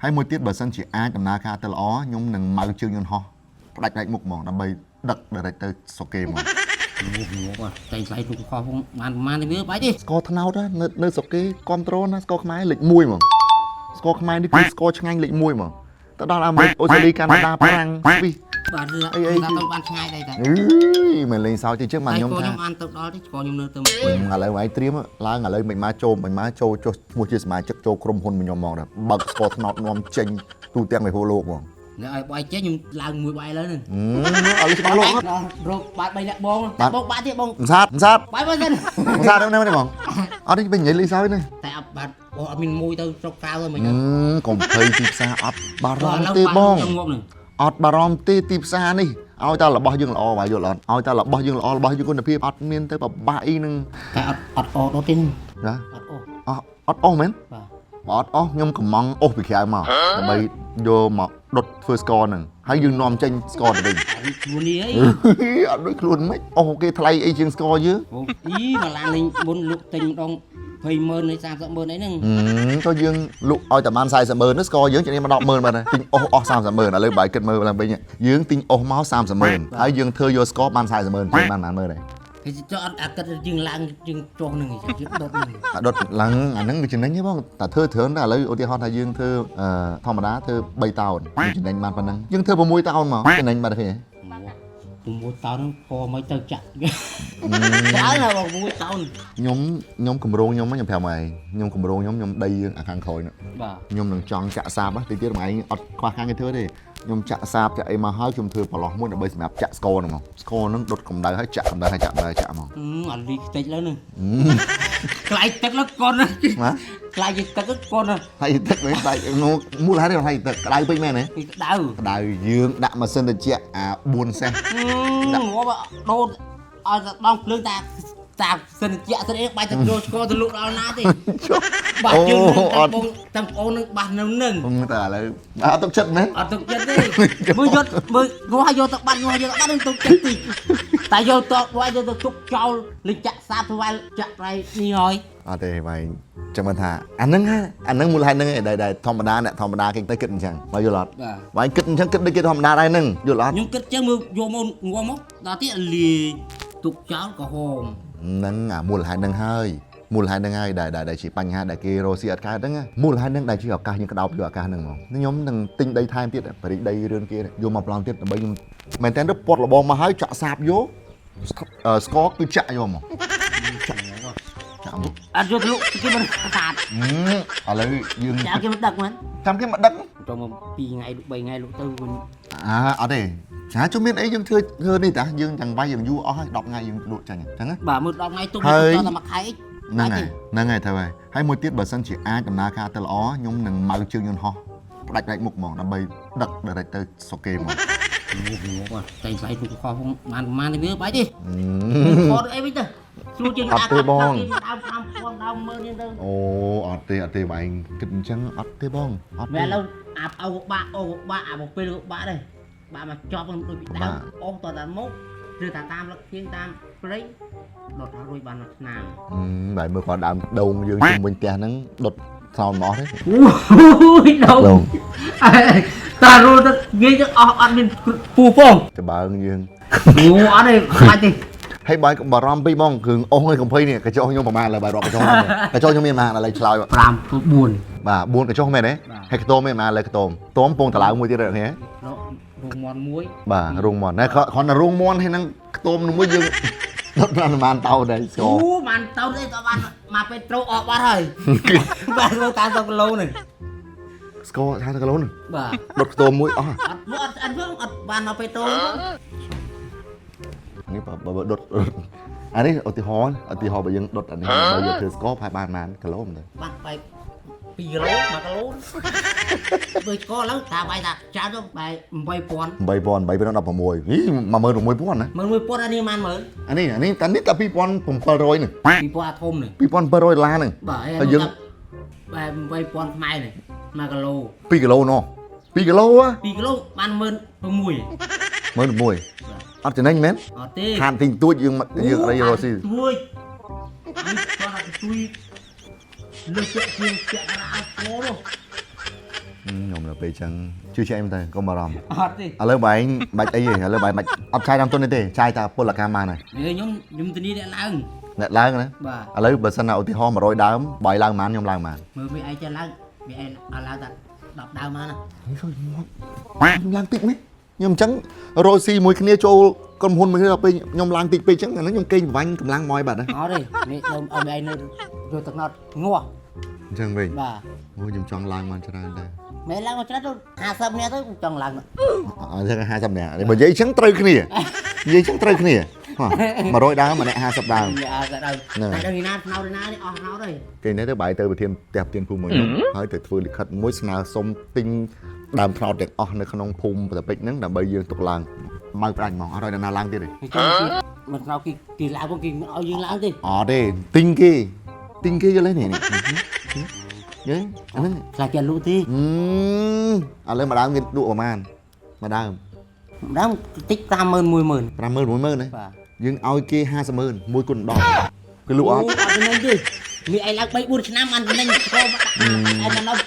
ហើយមួយទៀតបើសិនជាអាចដំណើរការទៅល្អខ្ញុំនឹងម៉ៅជើងយន្តហោះផ្ដាច់មុខហ្មងដើម្បីដឹក direct ទៅសុកគេហ្មង តែស្អីទូកខុសបានទៅវាបាច់ទេ ស្ករថ្នោតនៅសុកគេគ្រប់ត្រូលណាស្ករខ្មែរលេខ1ហ្មងស្ករខ្មែរនេះគឺស្ករឆ្ងាញ់លេខ1ហ្មងទៅដល់អាមេរិកអូស្ត្រាលីកាណាដាប្រាំងស្វីស បាទអីទៅបានឆ្ងាយដែរតា មិនលេងសើចទេចឹងមកខ្ញុំថា ខ្ញុំបានទៅដល់ទេស្គាល់ខ្ញុំនៅទៅ ឥឡូវឯងត្រៀមឡើងឥឡូវមិនមកចូលចុះឈ្មោះជាសមាជិកចូលក្រុមហ៊ុនខ្ញុំហ្មងដែរបើកស្ករថ្នោតនាំចេញទូទាំងពិភពលោកហ្មង នៅឲ្យបាយចេះខ្ញុំឡើងមួយបាយលើហ្នឹង អត់ច្បាស់លោករ កបាទ3នាក់បងបាត់ទៀតបង សាទបាយបើសិន សាទហ្នឹងហ្មងអត់នេះវិញនិយាយលេងសើចនេះ តែអត់បាទអត់មានមួយទៅស្រុកក្រៅទៅមិញ កុំភ័យទីផ្សារអត់បារម្ភទេបងអត់បារម្ភទេទីផ្សារនេះឲ្យតែរបស់យើងល្អបាទយល់អត់ឲ្យតែរបស់យើងល្អរបស់យើងគុណភាពអត់មានទៅបបាក់អីនឹង តែអត់អស់ទេណា អត់អស់មែន បាទ អត់អស់ខ្ញុំកំងអស់ពីក្រៅមកដើម្បីយកមកដុតធ្វើស្ករហ្នឹងហើយយើងនាំចេញស្ករទៅវិញ ខ្លួននេះអី អត់ដូចខ្លួនមិនអូគេថ្លៃអីជាងស្ករយើង អីមកឡានលេងមុនលុកទិញម្ដង 20,000 នៃ 30,000 អីហ្នឹង ទៅយើងលក់ឲ្យតែបាន 40,000 ស្ករយើងចាក់មក 10,000 បាទទិញអស់ 30,000 ឥឡូវបាយគិតមើលឡើងវិញយើងទិញអស់មក 30,000 ហើយយើងធ្វើយកស្ករបាន 40,000 បានបានមើលដែរ គេចុះអត់អាគិតយើងឡើងយើងចុះហ្នឹងយើងដុតហ្នឹង ដុតឡើងអាហ្នឹងវាចំណេញទេបងតែធ្វើច្រើនតែឥឡូវឧទាហរណ៍ថាយើងធ្វើធម្មតាធ្វើ 3 តោនចំណេញបានប៉ុណ្ណឹងយើងធ្វើ 6 តោនមកចំណេញបានទេ 6 តោនខមិនទៅចាក់ច្រើនណាបង 6 តោន ខ្ញុំគម្រោងខ្ញុំប្រាប់មកឯងខ្ញុំគម្រោងខ្ញុំដីយើងអាខាងក្រោយនោះ បាទ ខ្ញុំនឹងចង់ចាក់សាបតិចទៀតមកឯងអត់ខ្វះខាងគេធ្វើទេខ្ញុំចាក់សាបចាក់អីមកហើយខ្ញុំធ្វើប្រឡោះមួយដើម្បីសម្រាប់ចាក់ស្ករហ្នឹងមកស្ករហ្នឹងដុតកម្ដៅហើយចាក់កម្ដៅហើយចាក់មក អត់លីខ្ទេចលើហ្នឹងខ្លាយទឹកលើកូនណា ខ្លាយទឹកកូនណា ហើយទឹកវិញតែមូលហេតុទេហើយទឹកក្តៅពេកមែនទេ ក្តៅ យើងដាក់ម៉ាស៊ីនត្រជាក់អា 4 សេស ដាក់មកដូរឲ្យដងភ្លើងតាសិនជាក់ស្អីបាយទៅយកស្គាល់ទៅលក់ដល់ណាទេបាទយើងតាមបងនឹងបាសនៅនឹង តែឥឡូវអត់ទុកចិត្តមែន អត់ទុកចិត្តទេមើលយកយកទៅបាត់យកទៅបាត់នឹងទុកចិត្តទីតែយកទៅវាយយកទៅទុកចោលលេចចាក់សាបទៅវាយចាក់ប្រៃនេះហើយ អត់ទេបងចាំមើលថាអាហ្នឹងមូលហេតុហ្នឹងឯងដែលធម្មតាអ្នកធម្មតាគេទៅគិតអញ្ចឹងបើយល់អត់បងគិតអញ្ចឹងគិតដូចគេធម្មតាដែរហ្នឹងយល់អត់ ខ្ញុំគិតចឹងមើលយកមកងំមកដល់ទៀតលាទុកចោលក៏ហម ហ្នឹងអាមូលហេតុហ្នឹងហើយមូលហេតុហ្នឹងហើយដែលជាបញ្ហាដែលគេរស់ស៊ីអត់កើតហ្នឹងមូលហេតុហ្នឹងដែលជាឱកាសយើងក្តោបយកឱកាសហ្នឹងហ្មងខ្ញុំនឹងទិញដីថែមទៀតបរិយាដីរឿនគេយកមកប្លង់ទៀតដើម្បីខ្ញុំមែនតើពត់លបងមកហើយចាក់សាបយកស្ករគឺចាក់យកមកចាក់មក អត់យកទៅលក់គេមិនខាត ឥឡូវយើង ចាក់គេមិនដឹកមែន ចាំគេមកដឹក ចូលមក2ថ្ងៃ3ថ្ងៃលក់ទៅវិញ អត់ទេចាជុំមានអីយើងធ្វើនេះតាយើងទាំងវាយយើងយូរអស់ហើយ10ថ្ងៃយើងលក់ចាញ់អញ្ចឹងណា បាទមើល10ថ្ងៃទុកតែមួយខែហ្នឹងហើយទៅហើយមួយទៀតបើសិនជាអាចដំណើរការទៅល្អខ្ញុំនឹងម៉ៅជើងយន្តហោះផ្ដាច់មុខហ្មងដើម្បីដឹក direct ទៅសុកគេហ្មង តែស្អីទូកខុសបានទៅវាបាច់ទេខុសអីវិញទៅស្រួលជាង អត់ទេបង ដើមមើលនេះទៅ អូអត់ទេបងគិតអញ្ចឹងអត់ទេបងអត់ទេ មែនឥឡូវអាអូបាក់អាមកពេលបាក់ដែរបាក់មកចប់ដូចពីដើមអូសតតែមកឬថាតាមលឹកជាងតាមព្រៃដុតរួចបានមួយឆ្នាំ បាទមើលគាត់ដើមដូងយើងជុំវិញផ្ទះហ្នឹងដុតថ្នោតមកទេ អូយដូងតារੂទៅងាយទៅអស់អត់មានពូផង ច្បើងយើង អូអត់ទេបាច់ទេ ហើយបើបារម្ភពេកបងគ្រឿងអស់ហើយកុំភ័យនេះកញ្ចក់ខ្ញុំប្រហែលឥឡូវបើរាប់កញ្ចក់ខ្ញុំមានប្រហែលឥឡូវឆ្លើយ 5 4 បាទ4កញ្ចក់មែនទេហើយខ្ទមមានប្រហែលឥឡូវខ្ទមខ្ទមពងតឡៅមួយទៀតទេ រងមន់មួយ បាទរងមន់ណែគ្រាន់តែរងមន់ហើយនឹងខ្ទមនឹងមួយយើងដុតបានប្រហែលតោដែរស្គរ អូបានតោទេតបានមកពេលត្រូអស់បាត់ហើយបាទមើលតាម10គីឡូនេះ ស្គរ50គីឡូហ្នឹង បាទ ដុតខ្ទមមួយអស់ អត់បានមកពេលត្រូ នេះបើដុតអានេះឧទាហរណ៍បើយើងដុតអានេះបើយើងធ្វើស្គរផាយបានប្រហែលគីឡូមិនទេ បាត់បែប2គីឡូ1គីឡូបើស្គាល់ឡើងថាបាយថាច្រើនទៅបែប8000 8000 16ហី16000ណា 11000អានេះបានមើល អានេះតែនេះតែ2700ហ្នឹង 2000អាធំនេះ 2700ដុល្លារហ្នឹង បាទ ហើយយើង បែប8000ខ្មែរនេះ1គីឡូ 2គីឡូណោះ2គីឡូ 2គីឡូបាន16000 11000អត់ចំណេញមែន អត់ទេ ខានទិញទួចយើងអីរស់ស៊ី ទួចនេះគាត់ថាទួយលើកជាងចាក់ណាអត់ស្គាល់ ខ្ញុំទៅពេលចឹងជួយចែកemទៅកុំបារម្ភ អត់ទេ ឥឡូវបាយបាច់អីទេឥឡូវបាយបាច់អត់ឆាយតាមទុនទេឆាយតាពលកម្មបានហើយ ខ្ញុំធានាអ្នកឡើង អ្នកឡើងណា បាទ ឥឡូវបើសិនណាឧទាហរណ៍100ដើមបាយឡើងប៉ុន្មានខ្ញុំឡើងប៉ុន្មាន មើលមីឯងចេះឡើងមីឯងអត់ឡើងតែ10ដើមមកណា ខ្ញុំឡើងតិចនេះខ្ញុំអញ្ចឹងរកស៊ីមួយគ្នាចូលក្រុមហ៊ុនមួយគ្នាដល់ពេលខ្ញុំឡើងតិចពេកអញ្ចឹងអាហ្នឹងខ្ញុំគេងប្រវាញ់កម្លាំងមកឲ្យបាត់ណា អត់ទេនេះខ្ញុំឲ្យមីឯងនៅយកទឹកណត់ងាស់ អញ្ចឹងវិញ បាទ អូខ្ញុំចង់ឡើងបានច្រើនដែរ មីឡើងមកច្រើនទៅ50នាក់ទៅចង់ឡើង អញ្ចឹង50នាក់បើនិយាយអញ្ចឹងត្រូវគ្នានិយាយអញ្ចឹងត្រូវគ្នា100ដើមម្នាក់50ដើម អត់ដល់តែដល់ណាថ្នោតណានេះអស់ថ្នោតហើយ គេនេះទៅបាយទៅប្រធានផ្ទះប្រធានភូមិមួយខ្ញុំហើយទៅធ្វើលិខិតមួយស្នើសុំទិញដើមថ្នោតទាំងអស់នៅក្នុងភូមិប្រតិពេចហ្នឹងដើម្បីយើងទុកឡើងមកប្រាច់ហ្មងអត់ឲ្យដល់ណាឡើងទៀតទេ គេចូលមិនថ្នោតគេឡើងមកគេមិនឲ្យយើងឡើងទេ អត់ទេទិញគេយល់ទេនេះយល់អាហ្នឹង ខ្លាចគេលក់ទេ ឥឡូវម្ដងគេលក់ប្រហែលម្ដង ដើមតិច50000 10000 50000 10000ណា បាទ យើងឲ្យគេ50000មួយគុណ10គេលក់អត់ អត់ទេមីឯងឡើង3 4ឆ្នាំបានចំណេញស្គាល់ឯងមក